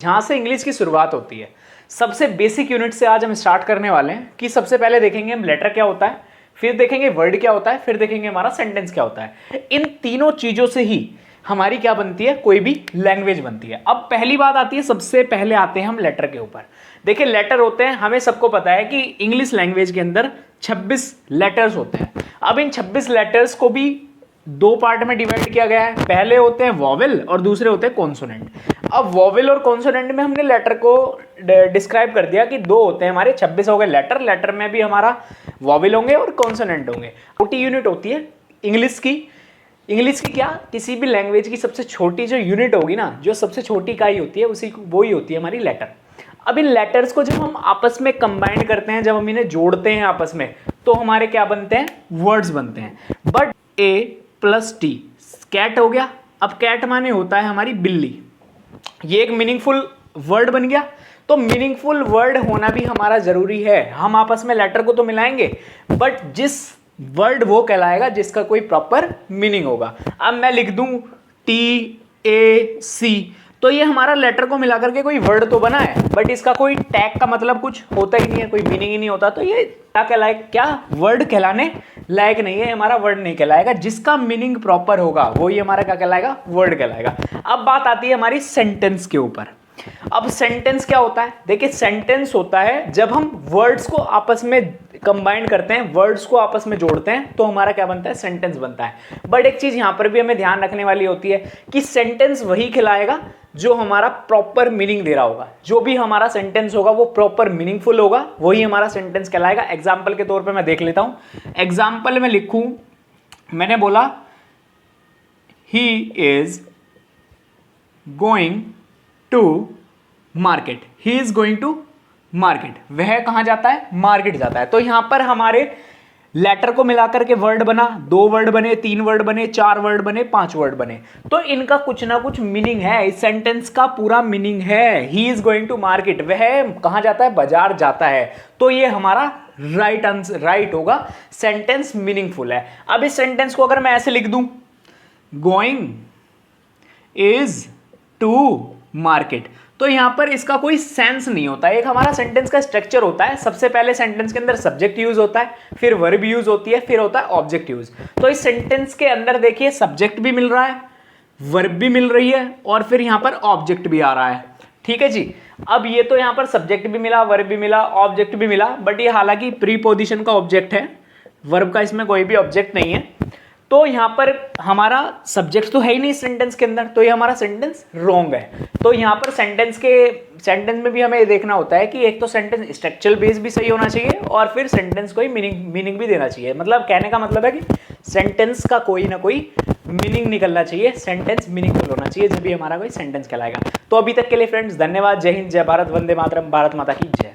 जहाँ से इंग्लिश की शुरुआत होती है। सबसे बेसिक यूनिट से आज हम स्टार्ट करने वाले हैं कि सबसे पहले देखेंगे हम लेटर क्या होता है, फिर देखेंगे वर्ड क्या होता है, फिर देखेंगे हमारा सेंटेंस क्या होता है। इन तीनों चीज़ों से ही हमारी क्या बनती है, कोई भी लैंग्वेज बनती है। अब पहली बात आती है, सबसे पहले आते हैं हम लेटर के ऊपर। देखिए लेटर होते हैं, हमें सबको पता है कि इंग्लिश लैंग्वेज के अंदर 26 लेटर्स होते हैं। अब इन 26 लेटर्स को भी दो पार्ट में डिवाइड किया गया है। पहले होते हैं वॉवेल और दूसरे होते हैं कॉन्सोनेंट। अब वॉवेल और कॉन्सोनेंट में हमने लेटर को डिस्क्राइब कर दिया कि दो होते हैं हमारे, 26 हो गए लेटर। लेटर में भी हमारा वॉवेल होंगे और कॉन्सोनेंट होंगे। छोटी यूनिट होती है इंग्लिश की। इंग्लिश की क्या, किसी भी लैंग्वेज की सबसे छोटी जो यूनिट होगी ना, जो सबसे छोटी इकाई होती है उसी वो ही होती है हमारी लेटर। अब इन लेटर्स को जब हम आपस में कंबाइन करते हैं, जब हम इन्हें जोड़ते हैं आपस में, तो हमारे क्या बनते हैं, वर्ड्स बनते हैं। But A plus T cat हो गया। अब कैट माने होता है हमारी बिल्ली, ये एक मीनिंगफुल वर्ड बन गया। तो मीनिंगफुल वर्ड होना भी हमारा जरूरी है। हम आपस में लेटर को तो मिलाएंगे, बट जिस वर्ड वो कहलाएगा जिसका कोई प्रॉपर मीनिंग होगा। अब मैं लिख दूं TAC, तो ये हमारा लेटर को मिलाकर के कोई वर्ड तो बना है, बट इसका कोई टैग का मतलब कुछ होता ही नहीं है, कोई मीनिंग ही नहीं होता। तो ये क्या कहलाएगा, क्या वर्ड कहलाने लायक नहीं है, हमारा वर्ड नहीं कहलाएगा। जिसका मीनिंग प्रॉपर होगा वही हमारा क्या कहलाएगा, वर्ड कहलाएगा। अब बात आती है हमारी सेंटेंस के ऊपर। अब सेंटेंस क्या होता है, देखिए सेंटेंस होता है जब हम वर्ड्स को आपस में कंबाइन करते हैं, वर्ड्स को आपस में जोड़ते हैं, तो हमारा क्या बनता है, सेंटेंस बनता है। बट एक चीज यहां पर भी हमें ध्यान रखने वाली होती है कि सेंटेंस वही कहलाएगा जो हमारा प्रॉपर मीनिंग दे रहा होगा। जो भी हमारा सेंटेंस होगा वो प्रॉपर मीनिंगफुल होगा, वही हमारा सेंटेंस कहलाएगा। एग्जाम्पल के तौर पर मैं देख लेता हूं। एग्जाम्पल में लिखूं, मैंने बोला he is going to market. He is going to market, वह कहां जाता है, मार्केट जाता है। तो यहां पर हमारे लेटर को मिलाकर के वर्ड बना, 2 वर्ड बने, 3 वर्ड बने, 4 वर्ड बने, 5 वर्ड बने। तो इनका कुछ ना कुछ मीनिंग है, इस सेंटेंस का पूरा मीनिंग है। He is going to market, वह कहां जाता है, बाजार जाता है। तो ये हमारा राइट आंसर, राइट होगा, सेंटेंस मीनिंगफुल है। अब इस सेंटेंस को अगर मैं ऐसे लिख दूं, गोइंग इज टू मार्केट, तो यहां पर इसका कोई सेंस नहीं होता। एक हमारा सेंटेंस का स्ट्रक्चर होता है, सबसे पहले सेंटेंस के अंदर सब्जेक्ट यूज होता है, फिर वर्ब यूज होती है, फिर होता है ऑब्जेक्ट यूज। तो इस सेंटेंस के अंदर देखिए सब्जेक्ट भी मिल रहा है, वर्ब भी मिल रही है, और फिर यहां पर ऑब्जेक्ट भी आ रहा है। ठीक है जी। अब ये तो यहां पर सब्जेक्ट भी मिला, वर्ब भी मिला, ऑब्जेक्ट भी मिला, बट ये हालांकि प्रीपोजिशन का ऑब्जेक्ट है, वर्ब का इसमें कोई भी ऑब्जेक्ट नहीं है। तो यहां पर हमारा सब्जेक्ट तो है ही नहीं सेंटेंस के अंदर, तो ये हमारा सेंटेंस रॉन्ग है। तो यहां पर सेंटेंस में भी हमें देखना होता है कि एक तो सेंटेंस स्ट्रक्चरल बेस भी सही होना चाहिए, और फिर सेंटेंस को मीनिंग भी देना चाहिए। मतलब कहने का मतलब है कि सेंटेंस का कोई ना कोई मीनिंग निकलना चाहिए, सेंटेंस मीनिंगफुल होना चाहिए, जब भी हमारा कोई सेंटेंस कहलाएगा। तो अभी तक के लिए फ्रेंड्स धन्यवाद। जय हिंद, जय भारत, वंदे मातरम, भारत माता की जय।